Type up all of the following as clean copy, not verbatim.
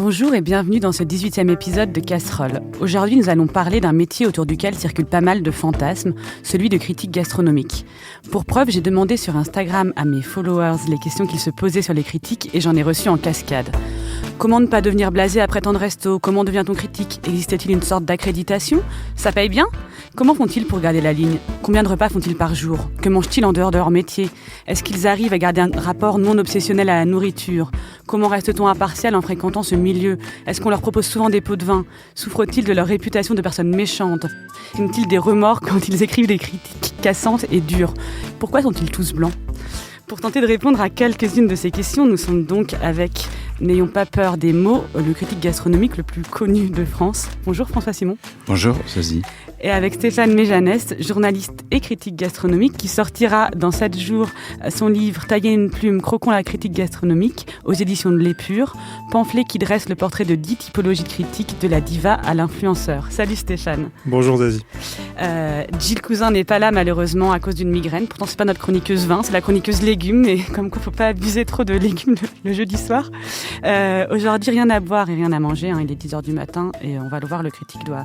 Bonjour et bienvenue dans ce 18e épisode de Casserole. Aujourd'hui, nous allons parler d'un métier autour duquel circulent pas mal de fantasmes, celui de critique gastronomique. Pour preuve, j'ai demandé sur Instagram à mes followers les questions qu'ils se posaient sur les critiques et j'en ai reçu en cascade. Comment ne pas devenir blasé après tant de resto? Comment devient-on critique? Existe-t-il une sorte d'accréditation? Ça paye bien? Comment font-ils pour garder la ligne? Combien de repas font-ils par jour? Que mangent-ils en dehors de leur métier? Est-ce qu'ils arrivent à garder un rapport non obsessionnel à la nourriture? Comment reste-t-on impartial en fréquentant ce milieu? Est-ce qu'on leur propose souvent des pots de vin? Souffrent-ils de leur réputation de personnes méchantes? Ont-ils des remords quand ils écrivent des critiques cassantes et dures? Pourquoi sont-ils tous blancs? Pour tenter de répondre à quelques-unes de ces questions, nous sommes donc avec N'ayons pas peur des mots, le critique gastronomique le plus connu de France. Bonjour François Simon. Bonjour Sosie. Et avec Stéphane Méjanès, journaliste et critique gastronomique, qui sortira dans 7 jours son livre « Tailler une plume, croquons la critique gastronomique » aux éditions de l'Épure, pamphlet qui dresse le portrait de 10 typologies de critiques de la diva à l'influenceur. Salut Stéphane. Bonjour Zazie. Gilles Cousin n'est pas là malheureusement à cause d'une migraine. Pourtant c'est pas notre chroniqueuse vin, c'est la chroniqueuse légumes. Et comme quoi faut pas abuser trop de légumes le jeudi soir. Aujourd'hui rien à boire et rien à manger. Il est 10h du matin et on va le voir, le critique doit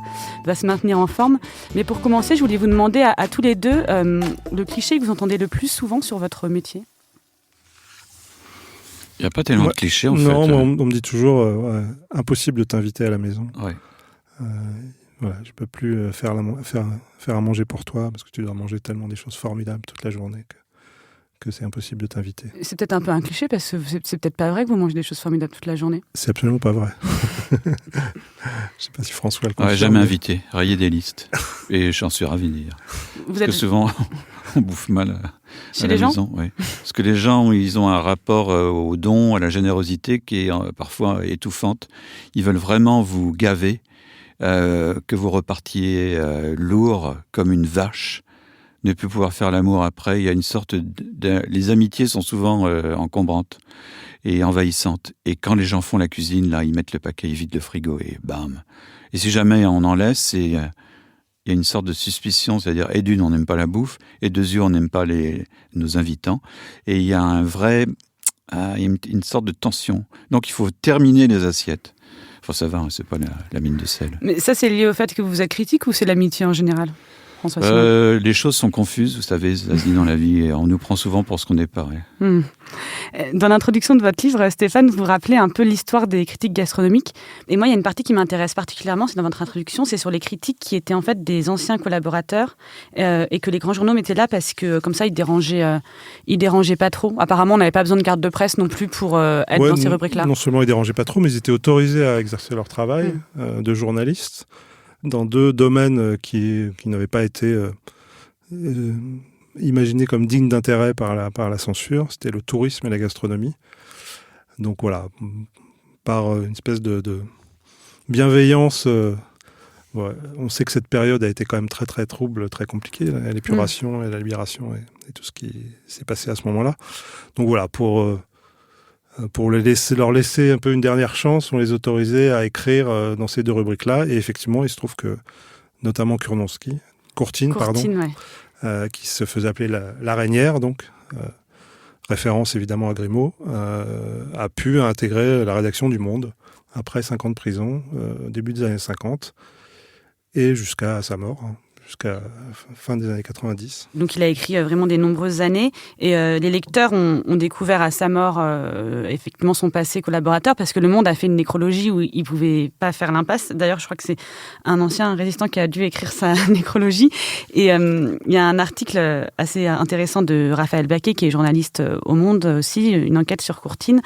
se maintenir en forme. Mais pour commencer, je voulais vous demander à tous les deux le cliché que vous entendez le plus souvent sur votre métier. Il n'y a pas tellement de clichés en fait. Non, on me dit toujours impossible de t'inviter à la maison. Ouais. Voilà, je peux plus faire à manger pour toi parce que tu dois manger tellement des choses formidables toute la journée que c'est impossible de t'inviter. C'est peut-être un peu un cliché parce que c'est peut-être pas vrai que vous mangez des choses formidables toute la journée. C'est absolument pas vrai. Je sais pas si François le confirme. Ouais, jamais invité, rayé des listes. Et j'en suis ravi de dire. Parce que souvent, on bouffe mal à la maison. Ouais. Parce que les gens, ils ont un rapport au don, à la générosité qui est parfois étouffante. Ils veulent vraiment vous gaver, que vous repartiez lourd comme une vache. Ne plus pouvoir faire l'amour après, il y a une sorte les amitiés sont souvent encombrantes et envahissantes. Et quand les gens font la cuisine, là, ils mettent le paquet, ils vident le frigo et bam. Et si jamais on en laisse, il y a une sorte de suspicion, c'est-à-dire, et d'une, on n'aime pas la bouffe, et deux yeux, on n'aime pas nos invitants. Et il y a une sorte de tension. Donc il faut terminer les assiettes. Enfin, ça va, c'est pas la mine de sel. Mais ça, c'est lié au fait que vous êtes critique ou c'est l'amitié en général? Les choses sont confuses, vous savez, dans la vie, et on nous prend souvent pour ce qu'on n'est pas. Ouais. Dans l'introduction de votre livre, Stéphane, vous rappelez un peu l'histoire des critiques gastronomiques. Et moi, il y a une partie qui m'intéresse particulièrement, c'est dans votre introduction, c'est sur les critiques qui étaient en fait des anciens collaborateurs et que les grands journaux mettaient là parce que comme ça, ils dérangeaient pas trop. Apparemment, on n'avait pas besoin de carte de presse non plus pour être dans ces rubriques-là. Non seulement ils dérangeaient pas trop, mais ils étaient autorisés à exercer leur travail de journaliste dans 2 domaines qui n'avaient pas été imaginés comme dignes d'intérêt par la censure. C'était le tourisme et la gastronomie. Donc voilà, par une espèce de bienveillance, on sait que cette période a été quand même très très trouble, très compliquée, l'épuration et la libération et tout ce qui s'est passé à ce moment-là. Donc voilà, pour leur laisser un peu une dernière chance, on les autorisait à écrire dans ces 2 rubriques-là. Et effectivement, il se trouve que, notamment Courtine, qui se faisait appeler l'Araignière, donc, référence évidemment à Grimaud, a pu intégrer la rédaction du Monde après 5 ans de prison, début des années 50, et jusqu'à sa mort. Jusqu'à fin des années 90. Donc il a écrit vraiment des nombreuses années et les lecteurs ont découvert à sa mort effectivement son passé collaborateur parce que Le Monde a fait une nécrologie où il ne pouvait pas faire l'impasse. D'ailleurs, je crois que c'est un ancien résistant qui a dû écrire sa nécrologie. Et il y a un article assez intéressant de Raphaël Baquet, qui est journaliste au Monde aussi, une enquête sur Courtine.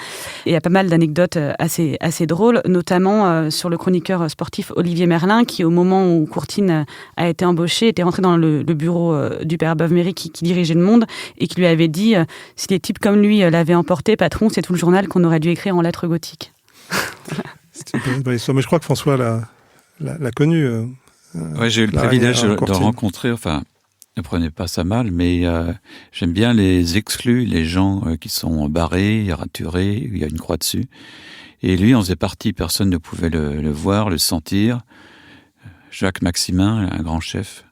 Et il y a pas mal d'anecdotes assez drôles, notamment sur le chroniqueur sportif Olivier Merlin qui, au moment où Courtine a été embauché, était rentré dans le bureau du père Beuve-Méry qui dirigeait Le Monde et qui lui avait dit si des types comme lui l'avaient emporté, patron, c'est tout le journal qu'on aurait dû écrire en lettres gothiques. C'était une bonne histoire, mais je crois que François l'a connu. Ouais, j'ai eu le privilège de rencontrer, enfin, ne prenez pas ça mal, mais j'aime bien les exclus, les gens qui sont barrés, raturés, il y a une croix dessus. Et lui, on faisait partie, personne ne pouvait le voir, le sentir. Jacques Maximin, un grand chef,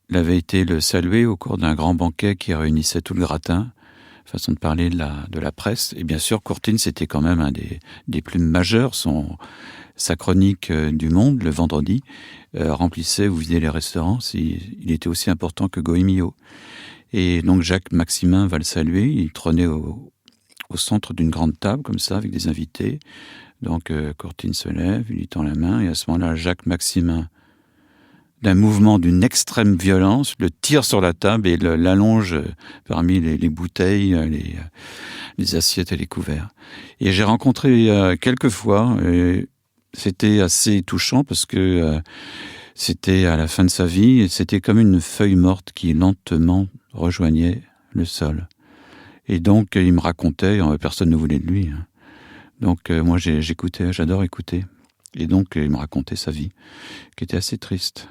l'avait été le saluer au cours d'un grand banquet qui réunissait tout le gratin. façon de parler de la presse. Et bien sûr, Courtine, c'était quand même un des plus majeurs. Sa chronique du Monde, le vendredi, remplissait ou vidait les restaurants. Il était aussi important que Goemio. Et donc Jacques Maximin va le saluer. Il trônait au centre d'une grande table, comme ça, avec des invités. Donc Courtine se lève, il lui tend la main, et à ce moment-là, Jacques Maximin, d'un mouvement d'une extrême violence, le tire sur la table et l'allonge parmi les bouteilles, les assiettes et les couverts. Et j'ai rencontré quelques fois, c'était assez touchant parce que c'était à la fin de sa vie, et c'était comme une feuille morte qui lentement rejoignait le sol. Et donc il me racontait, personne ne voulait de lui. Donc moi j'écoutais, j'adore écouter. Et donc il me racontait sa vie, qui était assez triste.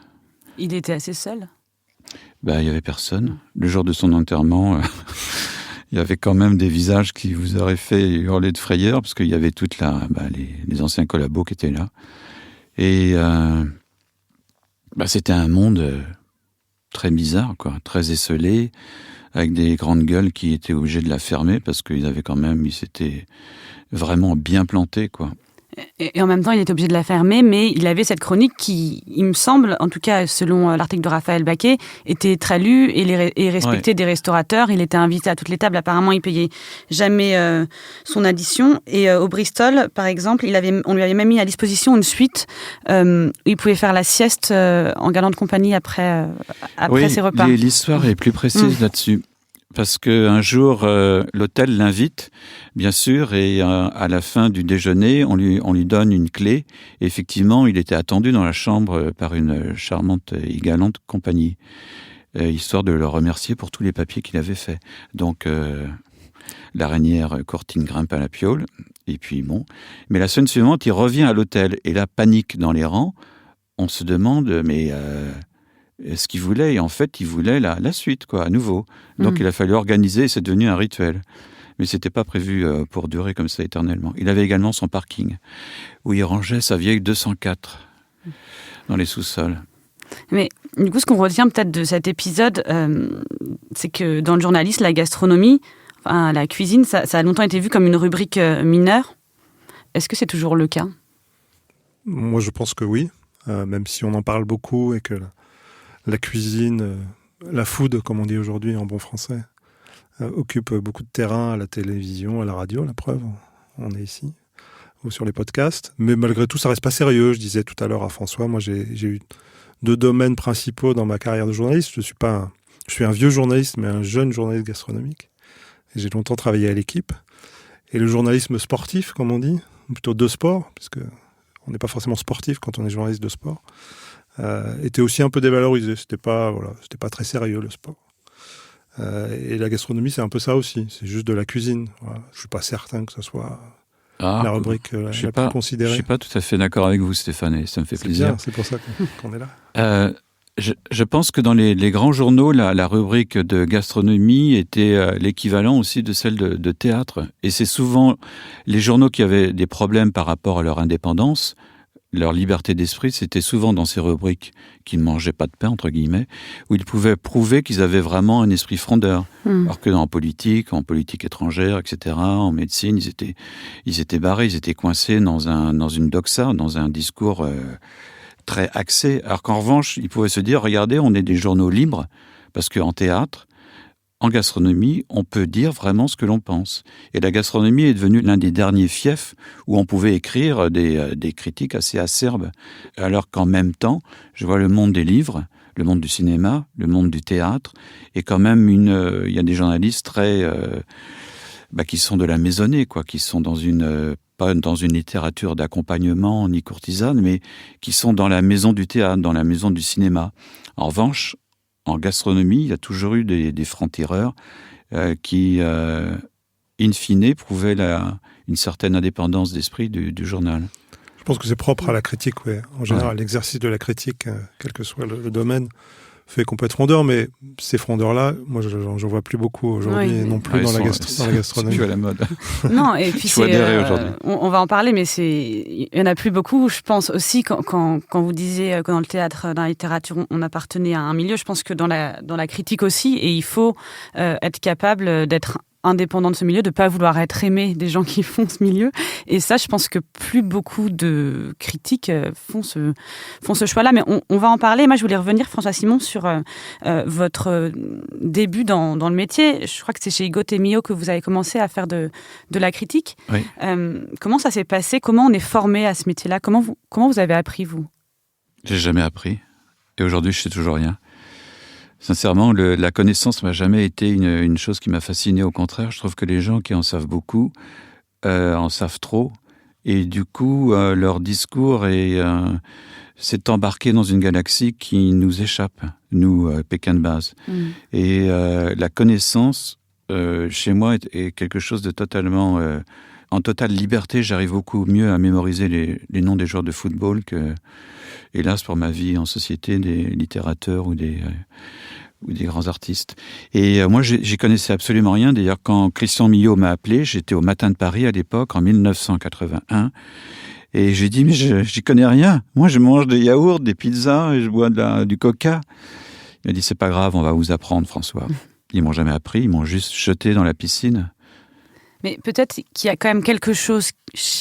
Il était assez seul ? Il n'y avait personne. Le jour de son enterrement, il y avait quand même des visages qui vous auraient fait hurler de frayeur, parce qu'il y avait toutes les anciens collabos qui étaient là. Et c'était un monde très bizarre, quoi, très esselé, avec des grandes gueules qui étaient obligées de la fermer, parce ils s'étaient vraiment bien plantés, quoi. Et en même temps, il était obligé de la fermer, mais il avait cette chronique qui, il me semble, en tout cas selon l'article de Raphaël Baquet, était très lue et respectée des restaurateurs. Il était invité à toutes les tables. Apparemment, il payait jamais son addition. Et au Bristol, par exemple, on lui avait même mis à disposition une suite où il pouvait faire la sieste en galante compagnie après ses repas. Oui, l'histoire est plus précise là-dessus. Parce qu'un jour, l'hôtel l'invite, bien sûr, et à la fin du déjeuner, on lui donne une clé. Et effectivement, il était attendu dans la chambre par une charmante et galante compagnie, histoire de le remercier pour tous les papiers qu'il avait faits. Donc, l'araignère Courtine grimpe à la piaule, et puis bon. Mais la semaine suivante, il revient à l'hôtel, et là, panique dans les rangs. On se demande, mais... ce qu'il voulait, et en fait, il voulait la suite, quoi, à nouveau. Donc, il a fallu organiser, et c'est devenu un rituel. Mais c'était pas prévu pour durer comme ça éternellement. Il avait également son parking, où il rangeait sa vieille 204 dans les sous-sols. Mais du coup, ce qu'on retient peut-être de cet épisode, c'est que dans le journalisme, la gastronomie, la cuisine, ça a longtemps été vu comme une rubrique mineure. Est-ce que c'est toujours le cas ? Moi, je pense que oui, même si on en parle beaucoup et que la cuisine, la food, comme on dit aujourd'hui en bon français, occupe beaucoup de terrain à la télévision, à la radio, la preuve, on est ici, ou sur les podcasts. Mais malgré tout, ça reste pas sérieux. Je disais tout à l'heure à François, moi j'ai eu 2 domaines principaux dans ma carrière de journaliste. Je suis un vieux journaliste, mais un jeune journaliste gastronomique. Et j'ai longtemps travaillé à l'équipe. Et le journalisme sportif, comme on dit, ou plutôt de sport, parce qu'on n'est pas forcément sportif quand on est journaliste de sport, était aussi un peu dévalorisé. C'était pas très sérieux, le sport. Et la gastronomie, c'est un peu ça aussi. C'est juste de la cuisine. Voilà. Je suis pas certain que ce soit la rubrique la plus considérée. Je suis pas tout à fait d'accord avec vous, Stéphane, et ça me fait plaisir. Bien, c'est pour ça qu'on est là. Je pense que dans les grands journaux, la rubrique de gastronomie était l'équivalent aussi de celle de théâtre. Et c'est souvent les journaux qui avaient des problèmes par rapport à leur indépendance. Leur liberté d'esprit, c'était souvent dans ces rubriques qu'ils ne mangeaient pas de pain, entre guillemets, où ils pouvaient prouver qu'ils avaient vraiment un esprit frondeur. Alors que en politique étrangère, etc., en médecine, ils étaient barrés, ils étaient coincés dans une doxa, dans un discours très axé. Alors qu'en revanche, ils pouvaient se dire, regardez, on est des journaux libres, parce qu'en théâtre, en gastronomie, on peut dire vraiment ce que l'on pense. Et la gastronomie est devenue l'un des derniers fiefs où on pouvait écrire des critiques assez acerbes. Alors qu'en même temps, je vois le monde des livres, le monde du cinéma, le monde du théâtre, et quand même il y a des journalistes qui sont de la maisonnée, quoi, qui sont pas dans une littérature d'accompagnement ni courtisane, mais qui sont dans la maison du théâtre, dans la maison du cinéma. En revanche, en gastronomie, il y a toujours eu des francs-tireurs qui, in fine, prouvaient une certaine indépendance d'esprit du journal. Je pense que c'est propre à la critique, oui. En général, l'exercice de la critique, quel que soit le domaine, fait qu'on peut être frondeur, mais ces frondeurs-là, moi, j'en vois plus beaucoup aujourd'hui, non plus dans la gastronomie. C'est plus à la mode. Non, et puis on va en parler, mais il y en a plus beaucoup. Je pense aussi, quand vous disiez que dans le théâtre, dans la littérature, on appartenait à un milieu, je pense que dans la critique aussi, et il faut être capable d'être indépendant de ce milieu, de ne pas vouloir être aimé des gens qui font ce milieu. Et ça, je pense que plus beaucoup de critiques font ce choix-là. Mais on va en parler. Moi, je voulais revenir, François Simon, sur votre début dans le métier. Je crois que c'est chez Igot & Millot que vous avez commencé à faire de la critique. Oui. Comment ça s'est passé ? Comment on est formé à ce métier-là ? Comment vous avez appris, vous ? J'ai jamais appris. Et aujourd'hui, je sais toujours rien. Sincèrement, la connaissance m'a jamais été une chose qui m'a fasciné. Au contraire, je trouve que les gens qui en savent beaucoup en savent trop. Et du coup, leur discours s'est embarqué dans une galaxie qui nous échappe, nous, Pékin de base. Et la connaissance, chez moi, est quelque chose de totalement... en totale liberté, j'arrive beaucoup mieux à mémoriser les noms des joueurs de football que, hélas, pour ma vie en société, des littérateurs ou des grands artistes. Et moi, j'y connaissais absolument rien. D'ailleurs, quand Christian Millot m'a appelé, j'étais au Matin de Paris à l'époque, en 1981. Et j'ai dit, mais j'y connais rien. Moi, je mange des yaourts, des pizzas, et je bois du coca. Il m'a dit, c'est pas grave, on va vous apprendre, François. Ils m'ont jamais appris, ils m'ont juste jeté dans la piscine. Mais peut-être qu'il y a quand même quelque chose,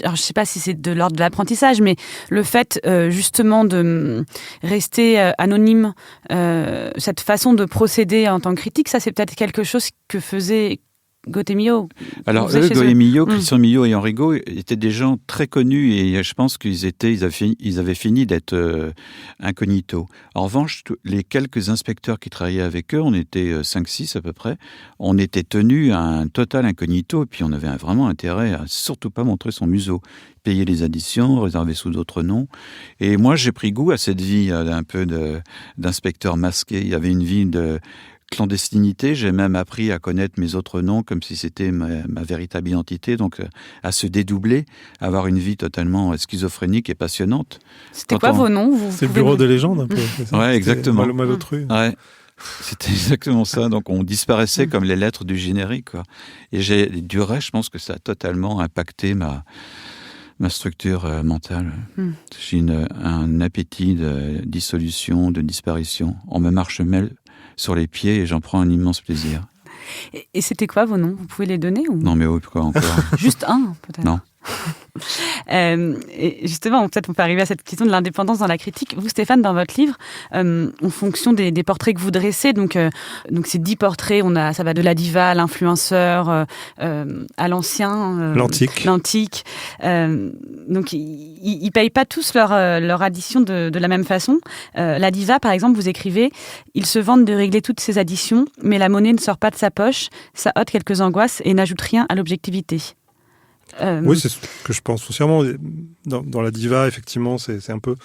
alors je ne sais pas si c'est de l'ordre de l'apprentissage, mais le fait justement de rester anonyme, cette façon de procéder en tant que critique, ça c'est peut-être quelque chose que faisait Igot & Millot. Alors Igot & Millot, Christian Millot et Henri Gault étaient des gens très connus et je pense qu'ils avaient fini d'être incognito. En revanche, les quelques inspecteurs qui travaillaient avec eux, on était 5-6 à peu près, on était tenus à un total incognito et puis on avait vraiment intérêt à surtout pas montrer son museau. Payer les additions, réserver sous d'autres noms. Et moi, j'ai pris goût à cette vie un peu d'inspecteur masqué. Il y avait une vie de clandestinité, j'ai même appris à connaître mes autres noms comme si c'était ma véritable identité, donc à se dédoubler, à avoir une vie totalement schizophrénique et passionnante. C'était quoi vos noms ? C'est le bureau des légendes un peu. Ouais, exactement. Malotru. Ouais. C'était exactement ça, donc on disparaissait comme les lettres du générique, quoi. Et du reste, je pense que ça a totalement impacté ma structure mentale. J'ai un appétit de dissolution, de disparition. On me marche-mêle sur les pieds et j'en prends un immense plaisir. Et c'était quoi vos noms ? Vous pouvez les donner ou... Non mais quoi encore ? Juste un, peut-être. Non. Et justement, peut-être on peut arriver à cette question de l'indépendance dans la critique. Vous, Stéphane, dans votre livre, en fonction des portraits que vous dressez, donc c'est 10 portraits, ça va de la diva à l'influenceur, à l'ancien, l'antique. Donc ils payent pas tous leur addition de la même façon. La diva, par exemple, vous écrivez, ils se vantent de régler toutes ces additions, mais la monnaie ne sort pas de sa poche, ça ôte quelques angoisses et n'ajoute rien à l'objectivité. Oui, c'est ce que je pense foncièrement. Dans la diva, effectivement, c'est un peu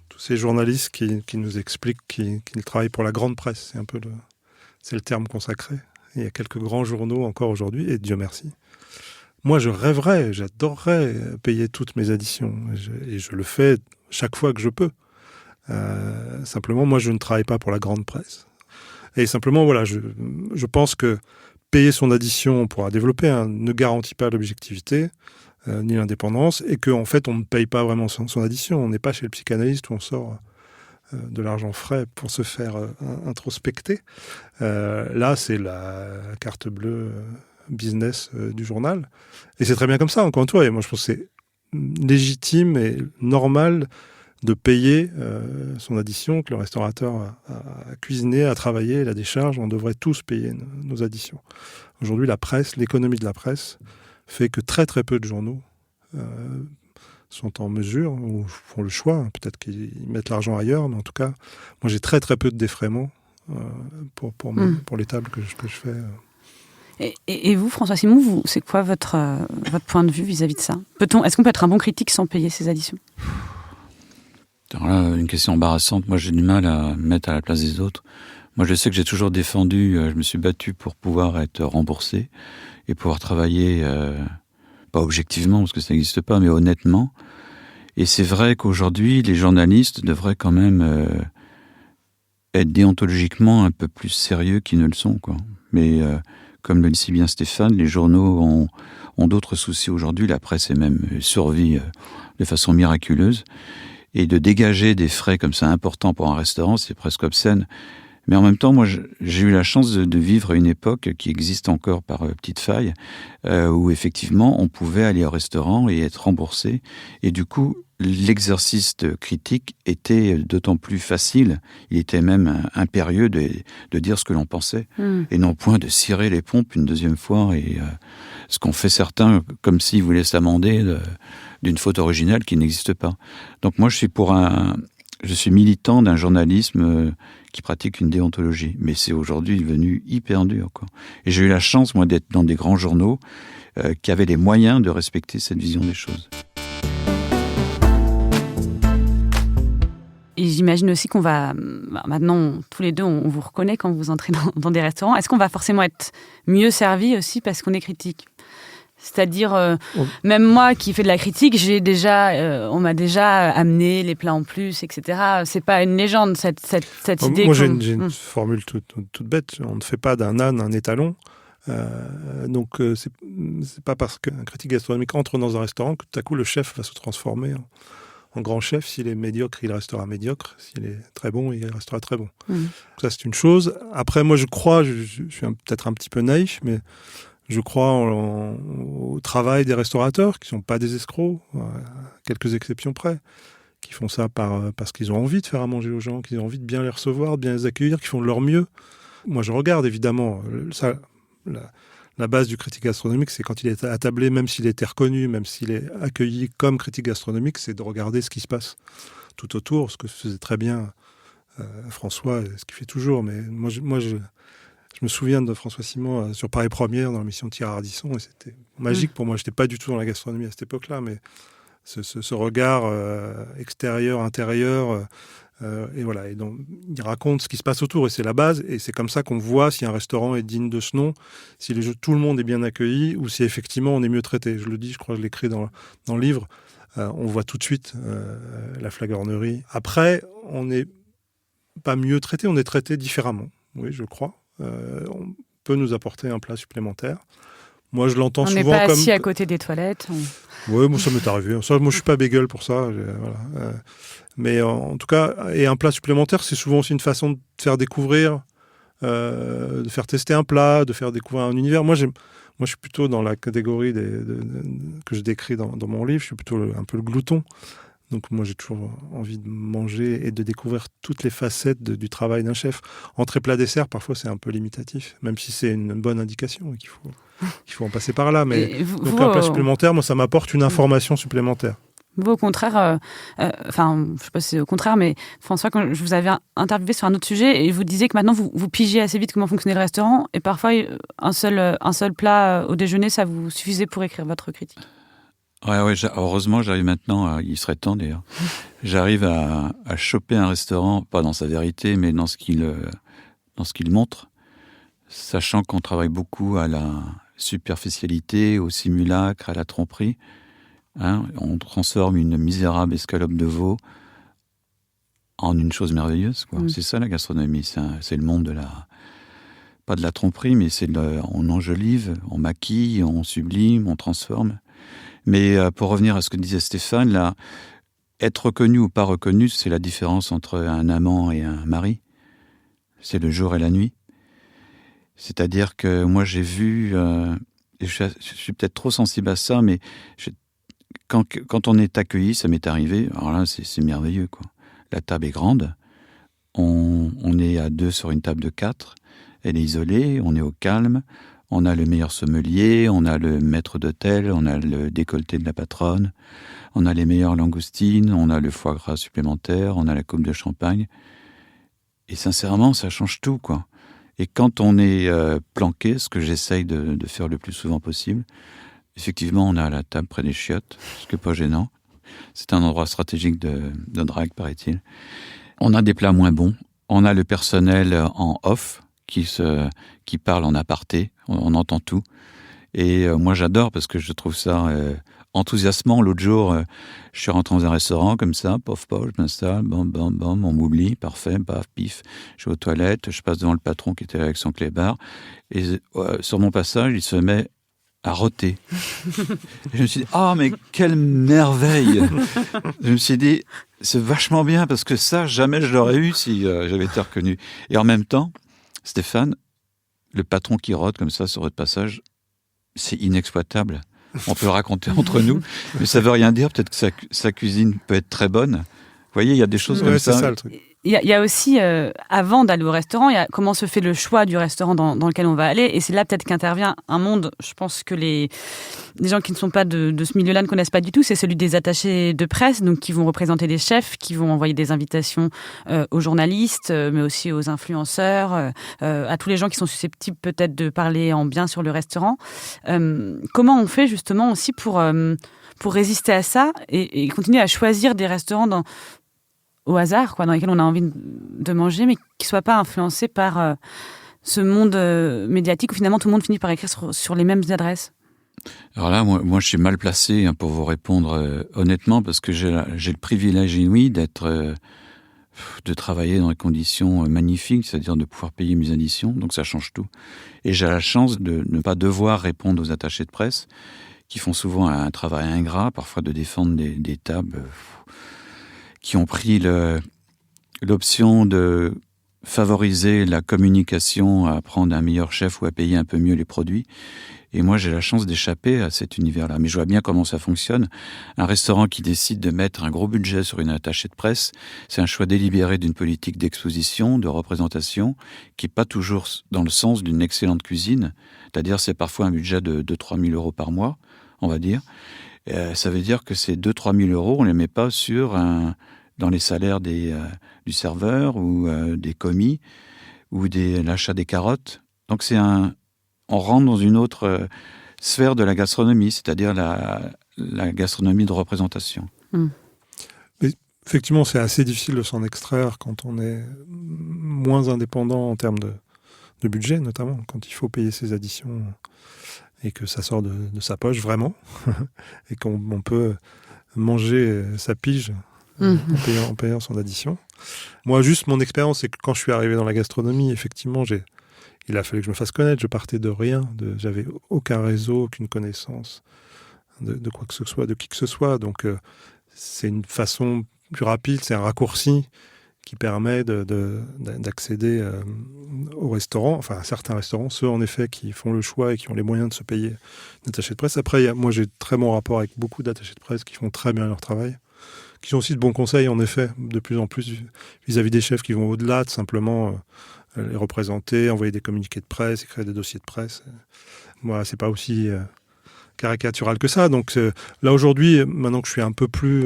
tous ces journalistes qui nous expliquent qu'ils travaillent pour la grande presse. C'est le terme consacré. Et il y a quelques grands journaux encore aujourd'hui, et Dieu merci. Moi, j'adorerais payer toutes mes additions. Et je le fais chaque fois que je peux. Simplement, moi, je ne travaille pas pour la grande presse. Et simplement, voilà, je pense que payer son addition, on pourra développer, ne garantit pas l'objectivité ni l'indépendance, et qu'en fait, on ne paye pas vraiment son addition. On n'est pas chez le psychanalyste où on sort de l'argent frais pour se faire introspecter. Là, c'est la carte bleue business du journal. Et c'est très bien comme ça, encore une fois. Et moi, je pense que c'est légitime et normal de payer son addition, que le restaurateur a cuisiné, a travaillé, il a des charges, on devrait tous payer nos additions. Aujourd'hui, la presse, l'économie de la presse, fait que très très peu de journaux sont en mesure, ou font le choix, peut-être qu'ils mettent l'argent ailleurs, mais en tout cas, moi j'ai très très peu de défraiements pour les tables que je fais. Et vous, François Simon, c'est quoi votre point de vue vis-à-vis de ça ? Est-ce qu'on peut être un bon critique sans payer ses additions ? Alors là, une question embarrassante. Moi, j'ai du mal à me mettre à la place des autres. Moi, je sais que j'ai toujours défendu, je me suis battu pour pouvoir être remboursé et pouvoir travailler, pas objectivement, parce que ça n'existe pas, mais honnêtement. Et c'est vrai qu'aujourd'hui, les journalistes devraient quand même être déontologiquement un peu plus sérieux qu'ils ne le sont, quoi. Mais comme le dit si bien Stéphane, les journaux ont d'autres soucis aujourd'hui. La presse est même survie de façon miraculeuse. Et de dégager des frais comme ça importants pour un restaurant, c'est presque obscène. Mais en même temps, moi, j'ai eu la chance de vivre à une époque qui existe encore par petites failles, où effectivement, on pouvait aller au restaurant et être remboursé. Et du coup, l'exercice de critique était d'autant plus facile. Il était même impérieux de dire ce que l'on pensait, et non point de cirer les pompes une deuxième fois, et ce qu'ont fait certains, comme s'ils voulaient s'amender d'une faute originale qui n'existe pas. Donc moi, je suis militant d'un journalisme qui pratique une déontologie. Mais c'est aujourd'hui devenu hyper dur, quoi. Et j'ai eu la chance, moi, d'être dans des grands journaux qui avaient les moyens de respecter cette vision des choses. Et j'imagine aussi qu'on va... Maintenant, tous les deux, on vous reconnaît quand vous entrez dans des restaurants. Est-ce qu'on va forcément être mieux servi aussi parce qu'on est critique ? C'est-à-dire, même moi qui fais de la critique, on m'a déjà amené les plats en plus, etc. C'est pas une légende, cette idée. Moi, j'ai une formule toute bête. On ne fait pas d'un âne un étalon. Donc, c'est pas parce qu'un critique gastronomique entre dans un restaurant que tout à coup, le chef va se transformer en grand chef. S'il est médiocre, il restera médiocre. S'il est très bon, il restera très bon. Ça, c'est une chose. Après, moi, je crois, je suis peut-être un petit peu naïf, mais je crois au travail des restaurateurs, qui ne sont pas des escrocs, à quelques exceptions près, qui font ça parce qu'ils ont envie de faire à manger aux gens, qu'ils ont envie de bien les recevoir, de bien les accueillir, qui font de leur mieux. Moi, je regarde, évidemment, ça, la base du critique gastronomique, c'est quand il est attablé, même s'il était reconnu, même s'il est accueilli comme critique gastronomique, c'est de regarder ce qui se passe tout autour, ce que faisait très bien François, ce qu'il fait toujours. Mais moi, je me souviens de François Simon sur Paris Première, dans l'émission de Thierry Ardisson, et c'était magique pour moi. Je n'étais pas du tout dans la gastronomie à cette époque-là, mais ce regard extérieur, intérieur, et voilà. Et donc, il raconte ce qui se passe autour, et c'est la base, et c'est comme ça qu'on voit si un restaurant est digne de ce nom, si tout le monde est bien accueilli, ou si effectivement on est mieux traité. Je le dis, je crois que je l'écris dans le livre, on voit tout de suite la flagornerie. Après, on n'est pas mieux traité, on est traité différemment, oui, je crois. On peut nous apporter un plat supplémentaire. Moi, je l'entends souvent comme... On n'est pas assis à côté des toilettes. Oui, moi, ça m'est arrivé. Ça, moi, je suis pas bagel pour ça. Voilà. Mais en tout cas, et un plat supplémentaire, c'est souvent aussi une façon de faire découvrir, de faire tester un plat, de faire découvrir un univers. Moi, je suis plutôt dans la catégorie que je décris dans mon livre. Je suis plutôt un peu le glouton. Donc moi, j'ai toujours envie de manger et de découvrir toutes les facettes du travail d'un chef. Entrée, plat, dessert, parfois, c'est un peu limitatif, même si c'est une bonne indication et qu'il faut en passer par là. Mais donc un plat supplémentaire, moi, ça m'apporte une information supplémentaire. Vous, au contraire, je ne sais pas si c'est au contraire, mais François, quand je vous avais interviewé sur un autre sujet, et vous disiez que maintenant, vous pigez assez vite comment fonctionnait le restaurant, et parfois, un seul plat au déjeuner, ça vous suffisait pour écrire votre critique. Ouais, heureusement, j'arrive maintenant, il serait temps d'ailleurs, j'arrive à choper un restaurant, pas dans sa vérité, mais dans ce qu'il montre, sachant qu'on travaille beaucoup à la superficialité, au simulacre, à la tromperie. On transforme une misérable escalope de veau en une chose merveilleuse, quoi. C'est ça la gastronomie, c'est le monde pas de la tromperie, mais on enjolive, on maquille, on sublime, on transforme. Mais pour revenir à ce que disait Stéphane, là, être reconnu ou pas reconnu, c'est la différence entre un amant et un mari. C'est le jour et la nuit. C'est-à-dire que moi, j'ai vu, et je suis peut-être trop sensible à ça, mais quand on est accueilli, ça m'est arrivé, alors là, c'est merveilleux, quoi. La table est grande, on est à 2 sur une table de 4, elle est isolée, on est au calme. On a le meilleur sommelier, on a le maître d'hôtel, on a le décolleté de la patronne, on a les meilleures langoustines, on a le foie gras supplémentaire, on a la coupe de champagne. Et sincèrement, ça change tout, quoi. Et quand on est planqué, ce que j'essaye de faire le plus souvent possible, effectivement, on a la table près des chiottes, ce qui n'est pas gênant. C'est un endroit stratégique de drague, paraît-il. On a des plats moins bons, on a le personnel en off, qui parle en aparté, on entend tout. Et moi, j'adore parce que je trouve ça enthousiasmant. L'autre jour, je suis rentré dans un restaurant comme ça, pof, je m'installe, bam, on m'oublie, parfait, paf, pif. Je vais aux toilettes, je passe devant le patron qui était là avec son clébard. Et sur mon passage, il se met à rôter. Et je me suis dit, mais quelle merveille! Je me suis dit, c'est vachement bien, parce que ça, jamais je l'aurais eu si j'avais été reconnu. Et en même temps, Stéphane, le patron qui rôte comme ça sur votre passage, c'est inexploitable. On peut le raconter entre nous, mais ça veut rien dire. Peut-être que sa cuisine peut être très bonne. Vous voyez, il y a des choses comme ça. C'est ça le truc. Il y a aussi, avant d'aller au restaurant, il y a comment se fait le choix du restaurant dans lequel on va aller. Et c'est là peut-être qu'intervient un monde, je pense que les gens qui ne sont pas de ce milieu-là ne connaissent pas du tout, c'est celui des attachés de presse, donc qui vont représenter des chefs, qui vont envoyer des invitations aux journalistes, mais aussi aux influenceurs, à tous les gens qui sont susceptibles peut-être de parler en bien sur le restaurant. Comment on fait justement aussi pour résister à ça et continuer à choisir des restaurants au hasard, dans lesquels on a envie de manger, mais qui ne soient pas influencés par ce monde médiatique où finalement tout le monde finit par écrire sur les mêmes adresses? Alors là, moi je suis mal placé pour vous répondre honnêtement, parce que j'ai le privilège inouï de travailler dans des conditions magnifiques, c'est-à-dire de pouvoir payer mes additions, donc ça change tout. Et j'ai la chance de ne pas devoir répondre aux attachés de presse, qui font souvent un travail ingrat, parfois de défendre des tables qui ont pris l'option de favoriser la communication, à prendre un meilleur chef ou à payer un peu mieux les produits. Et moi, j'ai la chance d'échapper à cet univers-là. Mais je vois bien comment ça fonctionne. Un restaurant qui décide de mettre un gros budget sur une attachée de presse, c'est un choix délibéré d'une politique d'exposition, de représentation, qui n'est pas toujours dans le sens d'une excellente cuisine. C'est-à-dire, c'est parfois un budget de 3 000 € par mois, on va dire. Ça veut dire que ces 2-3 000 €, on ne les met pas dans les salaires du serveur ou des commis ou l'achat des carottes. Donc on rentre dans une autre sphère de la gastronomie, c'est-à-dire la gastronomie de représentation. Mais effectivement, c'est assez difficile de s'en extraire quand on est moins indépendant en termes de budget, notamment quand il faut payer ses additions et que ça sort de sa poche vraiment et qu'on peut manger sa pige en payant son addition. Moi, juste mon expérience, c'est que quand je suis arrivé dans la gastronomie, effectivement, il a fallu que je me fasse connaître. Je partais de rien. J'avais aucun réseau, aucune connaissance de quoi que ce soit, de qui que ce soit. Donc, c'est une façon plus rapide, c'est un raccourci qui permet d'accéder au restaurant, enfin à certains restaurants, ceux en effet qui font le choix et qui ont les moyens de se payer une attachée de presse. Après, moi j'ai très bon rapport avec beaucoup d'attachés de presse qui font très bien leur travail, qui ont aussi de bons conseils en effet, de plus en plus vis-à-vis des chefs qui vont au-delà de simplement les représenter, envoyer des communiqués de presse, écrire des dossiers de presse. Moi, c'est pas aussi caricatural que ça. Donc là aujourd'hui, maintenant que je suis un peu plus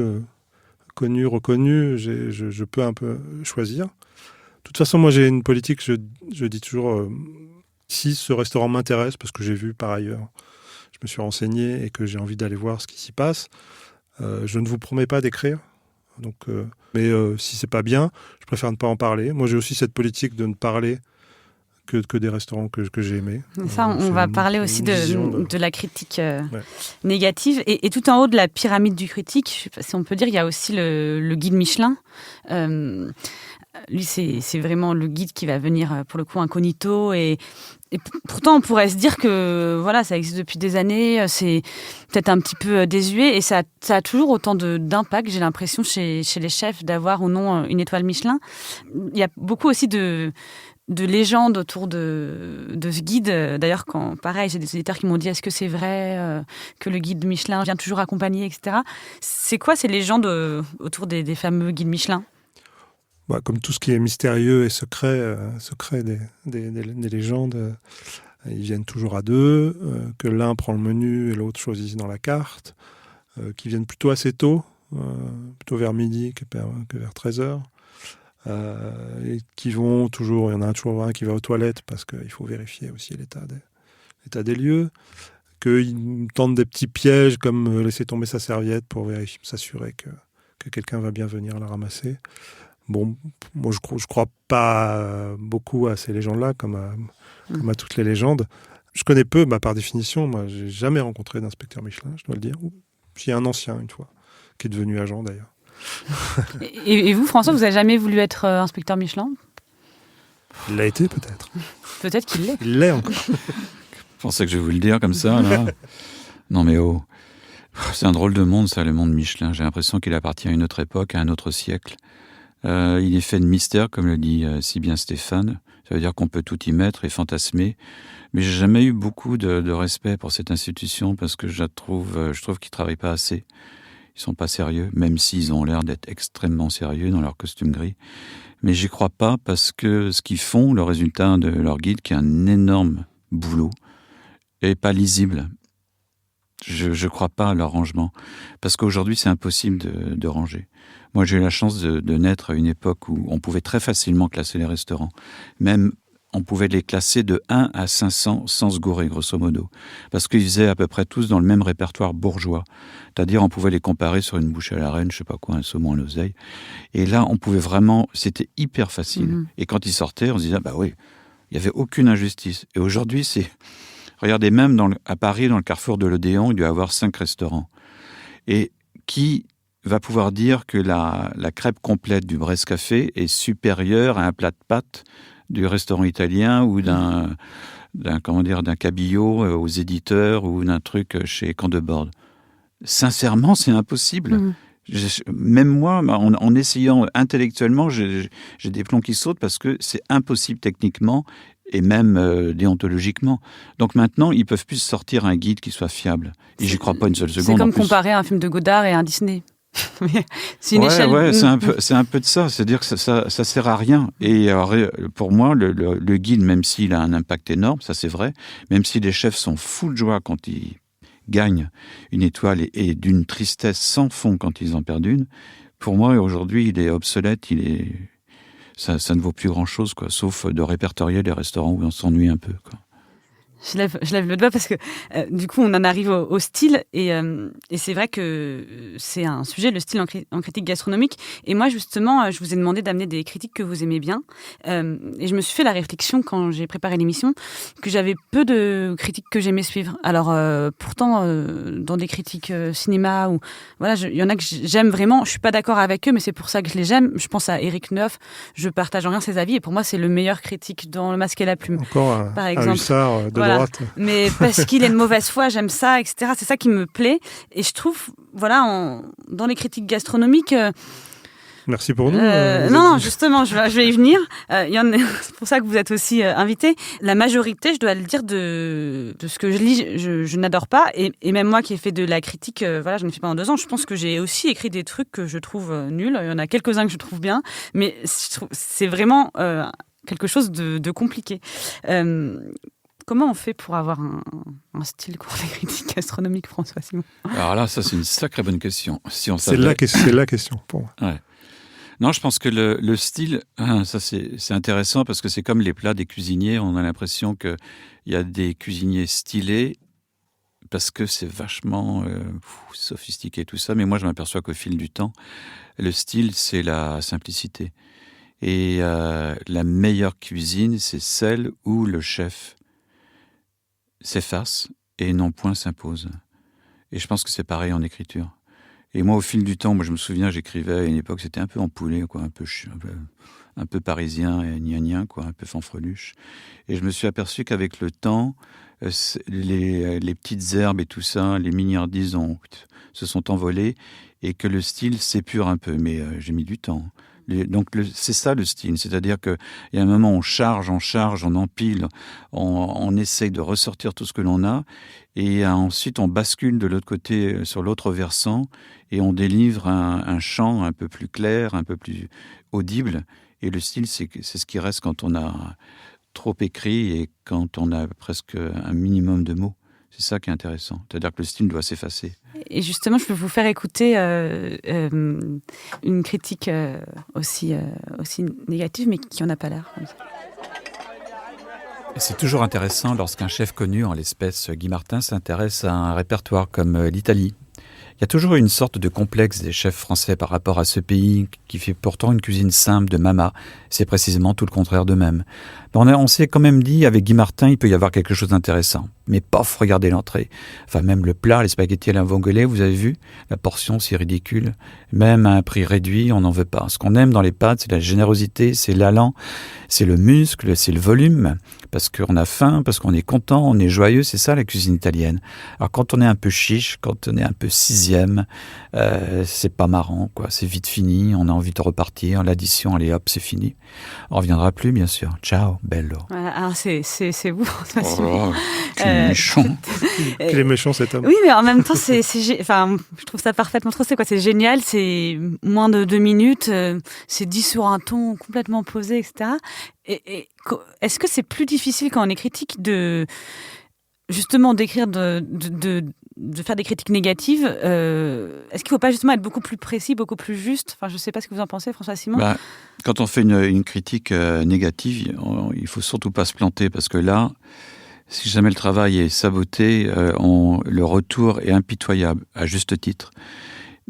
connu, reconnu, je peux un peu choisir. De toute façon, moi j'ai une politique, je dis toujours, si ce restaurant m'intéresse, parce que j'ai vu par ailleurs, je me suis renseigné et que j'ai envie d'aller voir ce qui s'y passe, je ne vous promets pas d'écrire. Donc, mais si c'est pas bien, je préfère ne pas en parler. Moi j'ai aussi cette politique de ne parler que des restaurants que j'ai aimés. Ça, on va parler aussi de la critique négative. Et tout en haut de la pyramide du critique, si on peut dire, il y a aussi le guide Michelin. Lui, c'est vraiment le guide qui va venir, pour le coup, incognito. Et pourtant, on pourrait se dire que voilà, ça existe depuis des années, c'est peut-être un petit peu désuet. Et ça a toujours autant d'impact, j'ai l'impression, chez les chefs, d'avoir ou non une étoile Michelin. Il y a beaucoup aussi de légendes autour de ce guide. D'ailleurs, pareil, j'ai des auditeurs qui m'ont dit est-ce que c'est vrai que le guide Michelin vient toujours accompagner, etc. C'est quoi ces légendes autour des fameux guides Michelin ? Comme tout ce qui est mystérieux et secret des légendes, ils viennent toujours à deux, que l'un prend le menu et l'autre choisit dans la carte, qui viennent plutôt assez tôt, plutôt vers midi que vers 13h. Et qui vont toujours, il y en a toujours un qui va aux toilettes parce qu'il faut vérifier aussi l'état des lieux, qu'ils tentent des petits pièges comme laisser tomber sa serviette pour s'assurer que quelqu'un va bien venir la ramasser. Bon, moi je crois pas beaucoup à ces légendes-là comme à toutes les légendes. Je connais peu, par définition, moi j'ai jamais rencontré d'inspecteur Michelin, je dois le dire. J'ai un ancien une fois, qui est devenu agent d'ailleurs. Et vous, François, vous n'avez jamais voulu être inspecteur Michelin ? Il l'a été, peut-être. Peut-être qu'il l'est. Il l'est encore. pensais que je vais vous le dire comme ça, là. Non mais oh, c'est un drôle de monde, ça, le monde Michelin. J'ai l'impression qu'il appartient à une autre époque, à un autre siècle. Il est fait de mystère, comme le dit si bien Stéphane. Ça veut dire qu'on peut tout y mettre et fantasmer. Mais j'ai jamais eu beaucoup de respect pour cette institution parce que je trouve qu'ils travaillent pas assez. Ils sont pas sérieux, même s'ils ont l'air d'être extrêmement sérieux dans leur costume gris. Mais j'y crois pas parce que ce qu'ils font, le résultat de leur guide, qui est un énorme boulot, est pas lisible. Je crois pas à leur rangement. Parce qu'aujourd'hui, c'est impossible de ranger. Moi, j'ai eu la chance de naître à une époque où on pouvait très facilement classer les restaurants. Même, on pouvait les classer de 1 à 500 sans se gourer, grosso modo. Parce qu'ils faisaient à peu près tous dans le même répertoire bourgeois. C'est-à-dire, on pouvait les comparer sur une bouchée à la reine, je sais pas quoi, un saumon à l'oseille. Et là, on pouvait vraiment... C'était hyper facile. Et quand ils sortaient, on se disait, bah oui, il n'y avait aucune injustice. Et aujourd'hui, c'est... Regardez, même à Paris, dans le carrefour de l'Odéon, il doit y avoir 5 restaurants. Et qui va pouvoir dire que la crêpe complète du Brest Café est supérieure à un plat de pâtes du restaurant italien ou d'un cabillaud aux éditeurs ou d'un truc chez Candebord? Sincèrement, c'est impossible. Même moi, en essayant intellectuellement, j'ai des plombs qui sautent parce que c'est impossible techniquement et même déontologiquement. Donc maintenant, ils peuvent plus sortir un guide qui soit fiable. Et j'y crois pas une seule seconde. C'est comme comparer un film de Godard et un Disney. C'est une échelle. Ouais, c'est un peu de ça. C'est-à-dire que ça sert à rien. Et alors, pour moi, le guide, même s'il a un impact énorme, ça c'est vrai, même si les chefs sont fous de joie quand ils gagnent une étoile et d'une tristesse sans fond quand ils en perdent une, pour moi, aujourd'hui, il est obsolète, ça ne vaut plus grand-chose, quoi, sauf de répertorier les restaurants où on s'ennuie un peu, quoi. Je lève le doigt parce que du coup on en arrive au style et c'est vrai que c'est un sujet, le style en critique gastronomique, et moi justement je vous ai demandé d'amener des critiques que vous aimez bien et je me suis fait la réflexion quand j'ai préparé l'émission que j'avais peu de critiques que j'aimais suivre. Alors pourtant dans des critiques cinéma ou voilà, il y en a que j'aime vraiment, je suis pas d'accord avec eux mais c'est pour ça que je les aime. Je pense à Éric Neuf, je partage en rien ses avis et pour moi c'est le meilleur critique dans Le Masque et la Plume. Encore par exemple. Un hussard de droite. Mais parce qu'il est de mauvaise foi, j'aime ça, etc. C'est ça qui me plaît. Et je trouve, voilà, dans les critiques gastronomiques... Merci pour nous. Non, justement, je vais y venir. C'est pour ça que vous êtes aussi invité. La majorité, je dois le dire, de ce que je lis, je n'adore pas. Et même moi qui ai fait de la critique, voilà, je ne fais pas en 2 ans, je pense que j'ai aussi écrit des trucs que je trouve nuls. Il y en a quelques-uns que je trouve bien. Mais c'est vraiment quelque chose de compliqué. Comment on fait pour avoir un style court des critiques gastronomiques, François Simon? Alors là, ça c'est une sacrée bonne question. Si on c'est la question pour moi. Ouais. Non, je pense que le style, ça c'est intéressant parce que c'est comme les plats des cuisiniers. On a l'impression qu'il y a des cuisiniers stylés parce que c'est vachement sophistiqué tout ça. Mais moi, je m'aperçois qu'au fil du temps, le style, c'est la simplicité. Et la meilleure cuisine, c'est celle où le chef s'efface et non point s'impose. Et je pense que c'est pareil en écriture. Et moi, au fil du temps, je me souviens, j'écrivais à une époque, c'était un peu empoulé, quoi, un peu parisien et gnagnin, quoi, un peu fanfreluche. Et je me suis aperçu qu'avec le temps, les petites herbes et tout ça, les mignardises se sont envolées et que le style s'épure un peu. Mais j'ai mis du temps. Donc c'est ça le style, c'est-à-dire qu'il y a un moment où on charge, on empile, on essaye de ressortir tout ce que l'on a, et ensuite on bascule de l'autre côté, sur l'autre versant, et on délivre un chant un peu plus clair, un peu plus audible. Et le style, c'est ce qui reste quand on a trop écrit et quand on a presque un minimum de mots. C'est ça qui est intéressant. C'est-à-dire que le style doit s'effacer. Et justement, je peux vous faire écouter une critique aussi négative, mais qui n'en a pas l'air. C'est toujours intéressant lorsqu'un chef connu, en l'espèce Guy Martin, s'intéresse à un répertoire comme l'Italie. Il y a toujours une sorte de complexe des chefs français par rapport à ce pays qui fait pourtant une cuisine simple de mama. C'est précisément tout le contraire d'eux-mêmes. On s'est quand même dit, avec Guy Martin, il peut y avoir quelque chose d'intéressant. Mais pof, regardez l'entrée. Enfin, même le plat, les spaghettis à la vongole, vous avez vu? La portion, c'est ridicule. Même à un prix réduit, on n'en veut pas. Ce qu'on aime dans les pâtes, c'est la générosité, c'est l'allant, c'est le muscle, c'est le volume. Parce qu'on a faim, parce qu'on est content, on est joyeux, c'est ça la cuisine italienne. Alors quand on est un peu chiche, quand on est un peu sixième, c'est pas marrant, quoi. C'est vite fini, on a envie de repartir, l'addition, allez hop, c'est fini. On reviendra plus, bien sûr. Ciao, bello. Voilà, alors c'est vous, François Simon. Méchant. Quel est méchant cet homme. Oui, mais en même temps, je trouve ça parfaitement tracé, quoi. C'est génial, c'est moins de 2 minutes, c'est dit sur un ton complètement posé, etc. Et est-ce que c'est plus difficile quand on est critique de justement d'écrire, de faire des critiques négatives? Est-ce qu'il ne faut pas justement être beaucoup plus précis, beaucoup plus juste? Enfin, je ne sais pas ce que vous en pensez, François Simon. Quand on fait une critique négative, il ne faut surtout pas se planter, parce que là, si jamais le travail est saboté, le retour est impitoyable, à juste titre.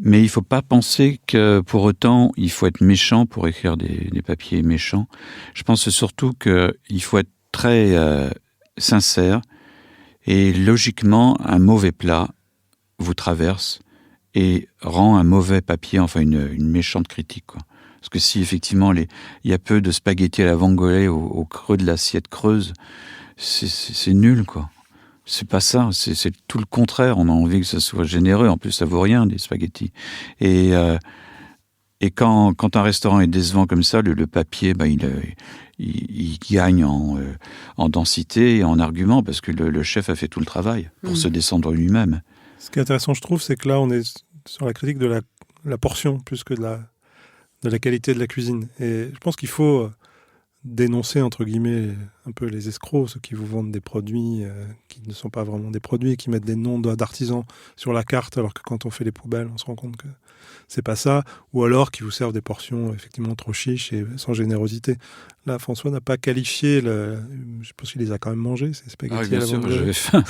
Mais il ne faut pas penser que pour autant, il faut être méchant pour écrire des papiers méchants. Je pense surtout qu'il faut être très sincère, et logiquement, un mauvais plat vous traverse et rend un mauvais papier, enfin une méchante critique, quoi. Parce que si effectivement il y a peu de spaghettis à la vongole au creux de l'assiette creuse, c'est nul, quoi. C'est pas ça, c'est tout le contraire. On a envie que ça soit généreux. En plus, ça vaut rien, des spaghettis. Et quand un restaurant est décevant comme ça, le papier, il gagne en densité et en argument, parce que le chef a fait tout le travail pour se descendre lui-même. Ce qui est intéressant, je trouve, c'est que là, on est sur la critique de la portion plus que de la qualité de la cuisine. Et je pense qu'il faut dénoncer, entre guillemets, un peu les escrocs, ceux qui vous vendent des produits qui ne sont pas vraiment des produits, qui mettent des noms d'artisans sur la carte, alors que quand on fait les poubelles, on se rend compte que c'est pas ça, ou alors qui vous servent des portions effectivement trop chiches et sans générosité. Là, François n'a pas qualifié, je pense qu'il les a quand même mangés, ces spaghettis. Bien sûr, j'avais faim.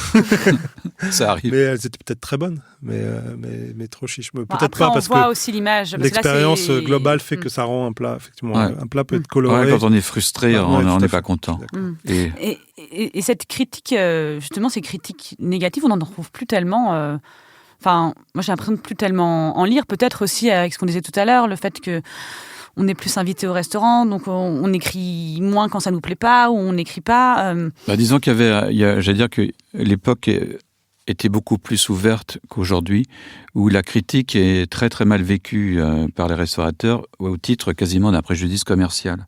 Ça arrive. Mais elles étaient peut-être très bonnes, mais trop chiches. Peut-être après, pas, parce voit que aussi l'image. l'expérience globale fait que ça rend un plat, effectivement, un plat peut être coloré. Quand on est frustré, on n'est pas content. Et cette critique, justement, ces critiques négatives, on n'en trouve plus tellement. Moi, j'ai l'impression de plus tellement en lire. Peut-être aussi avec ce qu'on disait tout à l'heure, le fait que on est plus invité au restaurant, donc on écrit moins quand ça nous plaît pas, ou on n'écrit pas. Disons j'allais dire que l'époque était beaucoup plus ouverte qu'aujourd'hui, où la critique est très très mal vécue par les restaurateurs au titre quasiment d'un préjudice commercial.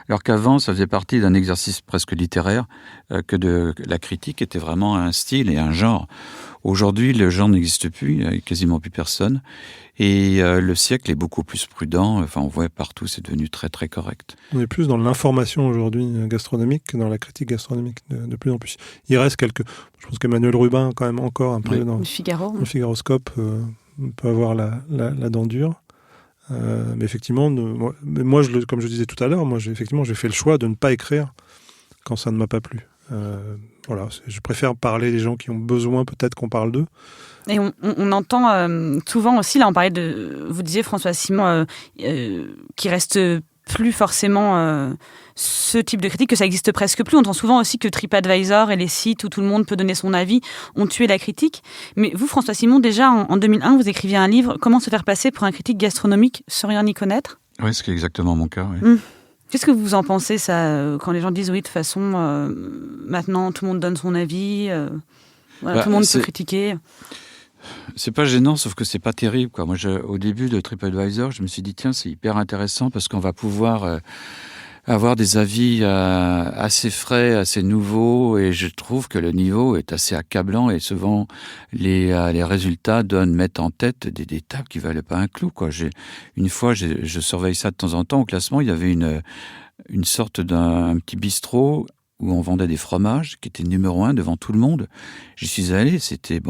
Alors qu'avant, ça faisait partie d'un exercice presque littéraire, que la critique était vraiment un style et un genre. Aujourd'hui, le genre n'existe plus, il n'y a quasiment plus personne. Et le siècle est beaucoup plus prudent. Enfin, on voit partout, c'est devenu très très correct. On est plus dans l'information aujourd'hui gastronomique que dans la critique gastronomique de plus en plus. Il reste je pense qu'Emmanuel Rubin, quand même, encore un peu dans le Figaro. Le Figaroscope peut avoir la dent dure. Mais effectivement, moi, comme je disais tout à l'heure, j'ai fait le choix de ne pas écrire quand ça ne m'a pas plu. Voilà, je préfère parler des gens qui ont besoin, peut-être qu'on parle d'eux. Et on entend souvent aussi, là on parlait vous disiez François Simon, qui reste plus forcément ce type de critique, que ça existe presque plus. On entend souvent aussi que TripAdvisor et les sites où tout le monde peut donner son avis ont tué la critique. Mais vous, François Simon, déjà en 2001, vous écriviez un livre, Comment se faire passer pour un critique gastronomique sans rien y connaître? Oui, c'est exactement mon cas, oui. Qu'est-ce que vous en pensez, ça, quand les gens disent oui, de toute façon, maintenant tout le monde donne son avis, tout le monde peut critiquer? C'est pas gênant, sauf que c'est pas terrible, quoi. Moi, au début de TripAdvisor, je me suis dit, tiens, c'est hyper intéressant parce qu'on va pouvoir avoir des avis assez frais, assez nouveaux, et je trouve que le niveau est assez accablant, et souvent les résultats mettent en tête des tables qui valaient pas un clou, quoi. Une fois, je surveille ça de temps en temps au classement, il y avait une sorte d'un petit bistrot où on vendait des fromages qui était numéro 1 devant tout le monde. J'y suis allé, c'était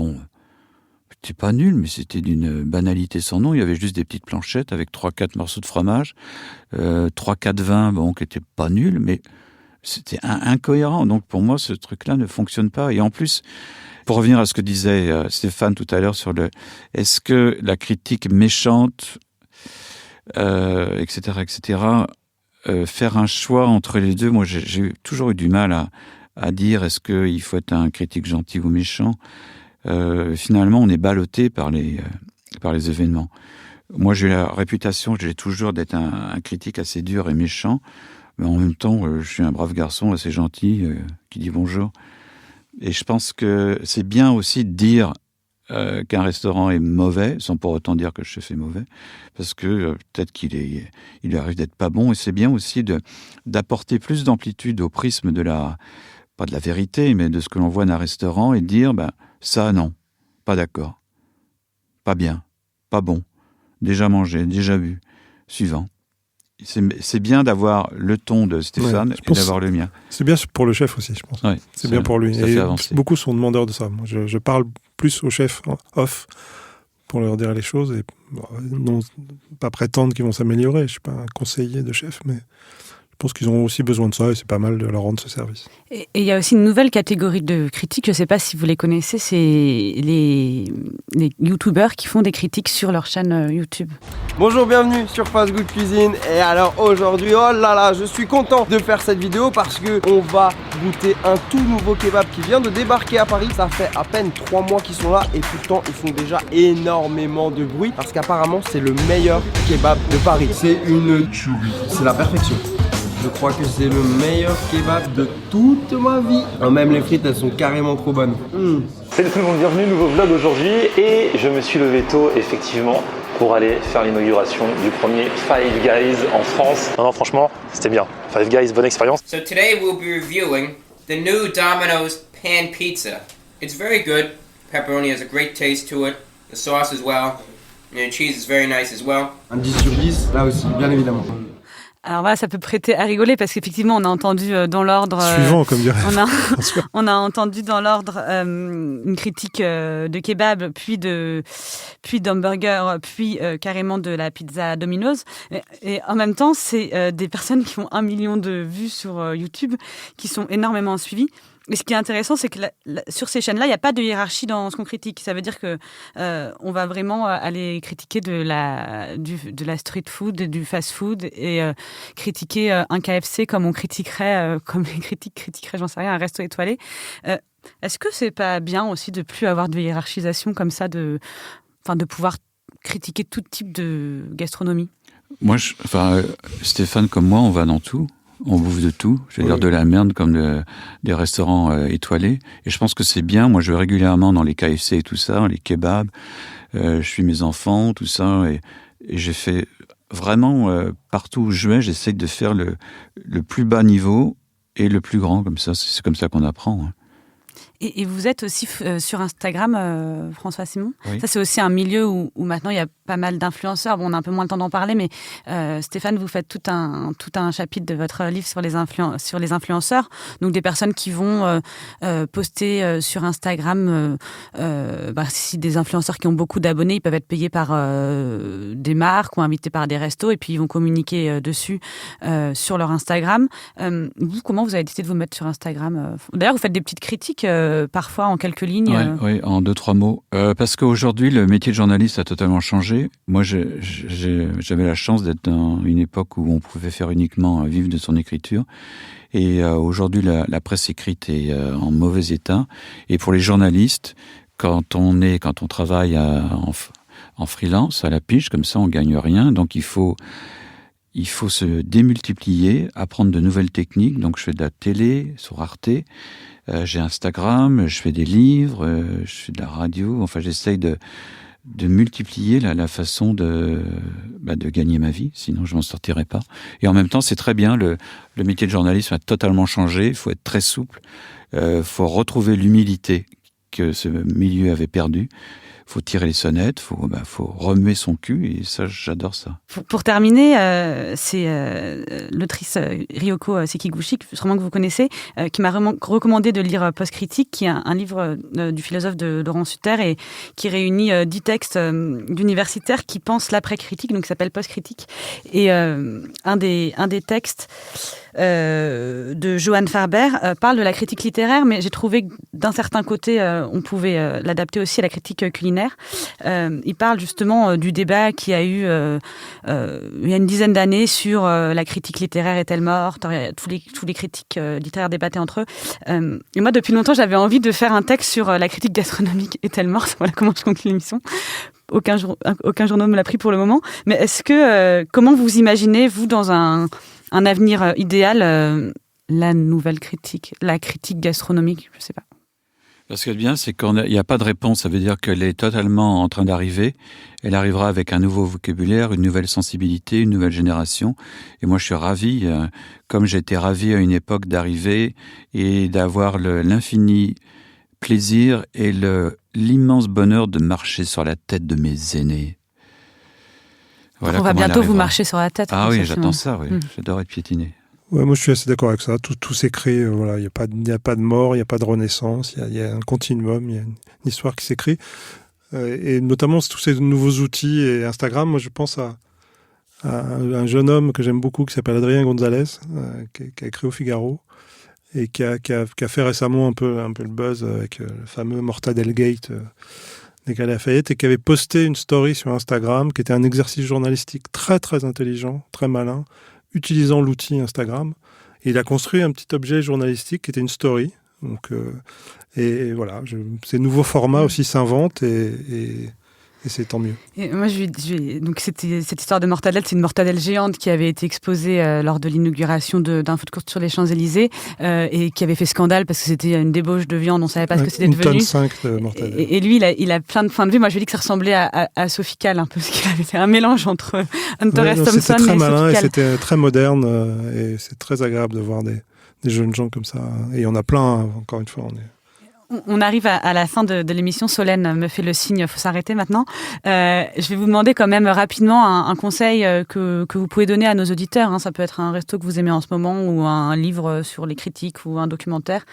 pas nul, mais c'était d'une banalité sans nom. Il y avait juste des petites planchettes avec 3-4 morceaux de fromage, 3-4 vins, qui étaient pas nuls, mais c'était incohérent. Donc pour moi, ce truc-là ne fonctionne pas. Et en plus, pour revenir à ce que disait Stéphane tout à l'heure sur est-ce que la critique méchante, etc., faire un choix entre les deux, moi j'ai toujours eu du mal à dire est-ce qu'il faut être un critique gentil ou méchant. Finalement, on est ballotté par les événements. Moi, j'ai la réputation, j'ai toujours d'être un critique assez dur et méchant, mais en même temps, je suis un brave garçon assez gentil qui dit bonjour. Et je pense que c'est bien aussi de dire qu'un restaurant est mauvais, sans pour autant dire que le chef est mauvais, parce que peut-être qu'il lui arrive d'être pas bon, et c'est bien aussi d'apporter plus d'amplitude au prisme pas de la vérité, mais de ce que l'on voit d'un restaurant, et de dire, ça non, pas d'accord, pas bien, pas bon, déjà mangé, déjà bu, suivant. C'est bien d'avoir le ton de Stéphane et d'avoir le mien. C'est bien pour le chef aussi, je pense. Ouais, c'est bien pour lui. Et beaucoup sont demandeurs de ça. Moi, je parle plus aux chefs off pour leur dire les choses et non pas prétendre qu'ils vont s'améliorer. Je ne suis pas un conseiller de chef, mais je pense qu'ils ont aussi besoin de ça et c'est pas mal de leur rendre ce service. Et il y a aussi une nouvelle catégorie de critiques, je ne sais pas si vous les connaissez, c'est les youtubeurs qui font des critiques sur leur chaîne YouTube. Bonjour, bienvenue sur Fast Good Cuisine. Et alors aujourd'hui, oh là là, je suis content de faire cette vidéo parce qu'on va goûter un tout nouveau kebab qui vient de débarquer à Paris. Ça fait à peine 3 mois qu'ils sont là et pourtant ils font déjà énormément de bruit parce qu'apparemment c'est le meilleur kebab de Paris. C'est la perfection. Je crois que c'est le meilleur kebab de toute ma vie. Même les frites, elles sont carrément trop bonnes. Salut tout le monde, bienvenue, nouveau vlog aujourd'hui. Et je me suis levé tôt, effectivement, pour aller faire l'inauguration du premier Five Guys en France. Non, franchement, c'était bien. Five Guys, bonne expérience. So today we'll be reviewing the new Domino's Pan Pizza. It's very good. Pepperoni has a great taste to it. The sauce as well. And the cheese is very nice as well. Un 10 sur 10, là aussi, bien évidemment. Alors voilà, ça peut prêter à rigoler parce qu'effectivement, on a entendu dans l'ordre... Suivant, comme dirait. On a entendu dans l'ordre une critique de kebab, puis d'hamburger, puis carrément de la pizza Domino's. Et en même temps, c'est des personnes qui ont 1 million de vues sur YouTube, qui sont énormément suivies. Et ce qui est intéressant, c'est que sur ces chaînes-là, il n'y a pas de hiérarchie dans ce qu'on critique. Ça veut dire que on va vraiment aller critiquer de la street food, du fast food, et critiquer un KFC comme on critiquerait, comme les critiques critiqueraient, j'en sais rien, un resto étoilé. Est-ce que c'est pas bien aussi de plus avoir de hiérarchisation comme ça, de pouvoir critiquer tout type de gastronomie? Moi, Stéphane comme moi, on va dans tout. On bouffe de tout, je veux dire de la merde comme des restaurants étoilés. Et je pense que c'est bien. Moi, je vais régulièrement dans les KFC et tout ça, les kebabs. Je suis mes enfants, tout ça. Et j'ai fait vraiment, partout où je vais, j'essaye de faire le plus bas niveau et le plus grand. Comme ça, c'est comme ça qu'on apprend. Hein. Et vous êtes aussi sur Instagram, François Simon. Oui. Ça, c'est aussi un milieu où maintenant il y a pas mal d'influenceurs. Bon, on a un peu moins le temps d'en parler, mais Stéphane, vous faites tout un chapitre de votre livre sur les influenceurs. Donc des personnes qui vont poster sur Instagram. Si des influenceurs qui ont beaucoup d'abonnés, ils peuvent être payés par des marques ou invités par des restos, et puis ils vont communiquer dessus sur leur Instagram. Vous, comment vous avez décidé de vous mettre sur Instagram? D'ailleurs, vous faites des petites critiques. Parfois en quelques lignes. Oui, en 2-3 mots. Parce qu'aujourd'hui, le métier de journaliste a totalement changé. Moi, j'avais la chance d'être dans une époque où on pouvait faire uniquement vivre de son écriture. Et aujourd'hui, la presse écrite est en mauvais état. Et pour les journalistes, quand on travaille en freelance, à la pige, comme ça, on gagne rien. Donc, il faut se démultiplier, apprendre de nouvelles techniques. Donc, je fais de la télé sur Arte. J'ai Instagram, je fais des livres, je fais de la radio. Enfin, j'essaye de multiplier la façon de gagner ma vie. Sinon, je m'en sortirais pas. Et en même temps, c'est très bien. Le métier de journaliste a totalement changé. Il faut être très souple. Faut retrouver l'humilité que ce milieu avait perdue. Faut tirer les sonnettes, faut remuer son cul, et ça, j'adore ça. Pour terminer, c'est l'autrice Ryoko Sekiguchi, sûrement que vous connaissez, qui m'a recommandé de lire Post-Critique, qui est un livre du philosophe de Laurent Sutter, et qui réunit 10 textes d'universitaires qui pensent l'après-critique, donc qui s'appelle Post-Critique. Et un des textes de Johan Farber parle de la critique littéraire, mais j'ai trouvé que d'un certain côté, on pouvait l'adapter aussi à la critique culinaire. extraordinaire. Il parle justement du débat qu'il y a eu il y a une dizaine d'années sur la critique littéraire est-elle morte. Tous les critiques littéraires débattaient entre eux. Et moi, depuis longtemps, j'avais envie de faire un texte sur la critique gastronomique est-elle morte. Voilà comment je conclue l'émission. Aucun journal ne me l'a pris pour le moment. Mais est-ce que comment vous imaginez, vous, dans un avenir idéal, la nouvelle critique, la critique gastronomique, je ne sais pas. Ce qui est bien, c'est qu'il n'y a pas de réponse. Ça veut dire qu'elle est totalement en train d'arriver. Elle arrivera avec un nouveau vocabulaire, une nouvelle sensibilité, une nouvelle génération. Et moi, je suis ravi, comme j'étais ravi à une époque d'arriver et d'avoir l'infini plaisir et l'immense bonheur de marcher sur la tête de mes aînés. Voilà. On va bientôt vous marcher sur la tête. Ah oui, j'attends ça, oui. J'adore être piétiné. Ouais, moi je suis assez d'accord avec ça. Tout s'écrit, voilà, il n'y a pas de mort, il n'y a pas de renaissance, il y a un continuum, il y a une histoire qui s'écrit. Et notamment tous ces nouveaux outils et Instagram, moi je pense à un jeune homme que j'aime beaucoup qui s'appelle Adrien Gonzalez, qui a écrit au Figaro et qui a fait récemment un peu le buzz avec le fameux Mortadell Gate des Galeries Lafayette, et qui avait posté une story sur Instagram qui était un exercice journalistique très très intelligent, très malin, utilisant l'outil Instagram. Et il a construit un petit objet journalistique qui était une story. Donc, et voilà, ces nouveaux formats aussi s'inventent et c'est tant mieux. Et moi, donc c'était cette histoire de mortadelle, c'est une mortadelle géante qui avait été exposée lors de l'inauguration d'un food court sur les Champs-Élysées et qui avait fait scandale parce que c'était une débauche de viande, on ne savait pas ce que c'était devenu. 1,5 tonne de mortadelle. Et lui, il a plein de points de vue. Moi, je lui ai dit que ça ressemblait à Sophie Calle, un peu, parce qu'il avait fait un mélange entre Hunter S. Thompson et Sophie Calle. C'était très malin et c'était très moderne et c'est très agréable de voir des jeunes gens comme ça. Et il y en a plein, encore une fois. On arrive à la fin de l'émission. Solène me fait le signe, il faut s'arrêter maintenant. Je vais vous demander quand même rapidement un conseil que vous pouvez donner à nos auditeurs. Hein. Ça peut être un resto que vous aimez en ce moment ou un livre sur les critiques ou un documentaire.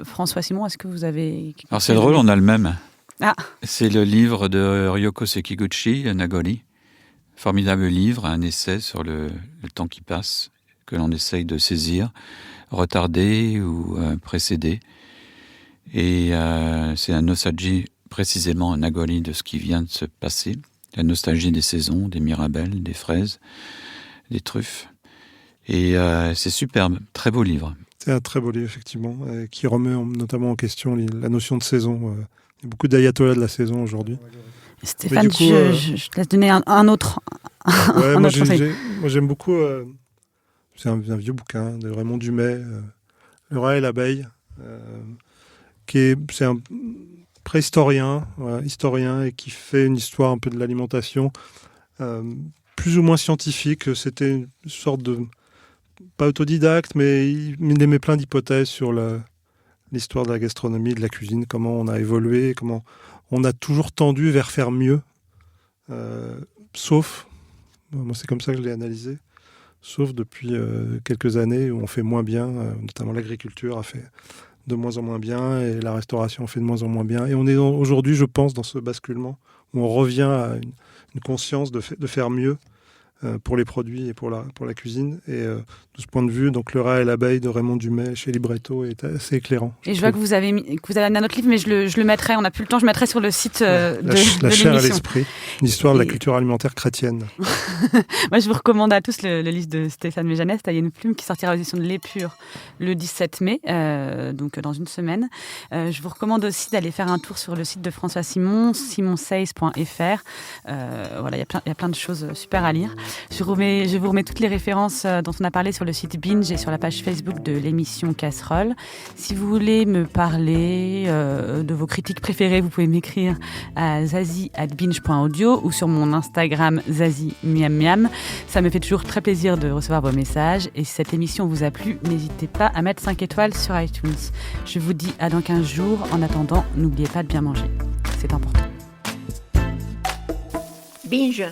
François Simon, est-ce que vous avez... Alors c'est drôle, on a le même. Ah. C'est le livre de Ryoko Sekiguchi, Nagori. Formidable livre, un essai sur le temps qui passe, que l'on essaye de saisir, retarder ou précéder. Et c'est la nostalgie, précisément un Nagori de ce qui vient de se passer. La nostalgie des saisons, des mirabelles, des fraises, des truffes. Et c'est superbe, très beau livre. C'est un très beau livre, effectivement, qui remet notamment en question la notion de saison. Il y a beaucoup d'ayatollahs de la saison aujourd'hui. Stéphane, coup, je te laisse donner un autre. Ouais, moi j'aime beaucoup... c'est un vieux bouquin de Raymond Dumay, Le rat et l'abeille, c'est un préhistorien, historien, et qui fait une histoire un peu de l'alimentation, plus ou moins scientifique. C'était une sorte de... pas autodidacte, mais il aimait plein d'hypothèses sur l'histoire de la gastronomie, de la cuisine, comment on a évolué, comment on a toujours tendu vers faire mieux, sauf, moi c'est comme ça que je l'ai analysé, sauf depuis quelques années où on fait moins bien, notamment l'agriculture a fait de moins en moins bien et la restauration fait de moins en moins bien. Et on est aujourd'hui, je pense, dans ce basculement où on revient à une conscience de faire mieux pour les produits et pour la cuisine. Et de ce point de vue, donc Le rat et l'abeille de Raymond Dumay chez Libretto est assez éclairant. Et je vois que vous avez amené un autre livre, mais je le mettrai, on n'a plus le temps, je le mettrai sur le site de l'émission. La chair et l'esprit, une histoire de la culture alimentaire chrétienne. Moi, je vous recommande à tous le livre de Stéphane Méjanès, Tailler une plume, qui sortira aux éditions de L'Épure le 17 mai, donc dans une semaine. Je vous recommande aussi d'aller faire un tour sur le site de François Simon, simonseis.fr. Voilà, il y a plein de choses super à lire. Je vous remets toutes les références dont on a parlé sur le site Binge et sur la page Facebook de l'émission Casserole. Si vous voulez me parler de vos critiques préférées, vous pouvez m'écrire à zazie@binge.audio ou sur mon Instagram zazie_miam. Ça me fait toujours très plaisir de recevoir vos messages. Et si cette émission vous a plu, n'hésitez pas à mettre 5 étoiles sur iTunes. Je vous dis à dans 15 jours. En attendant, n'oubliez pas de bien manger. C'est important. Binge.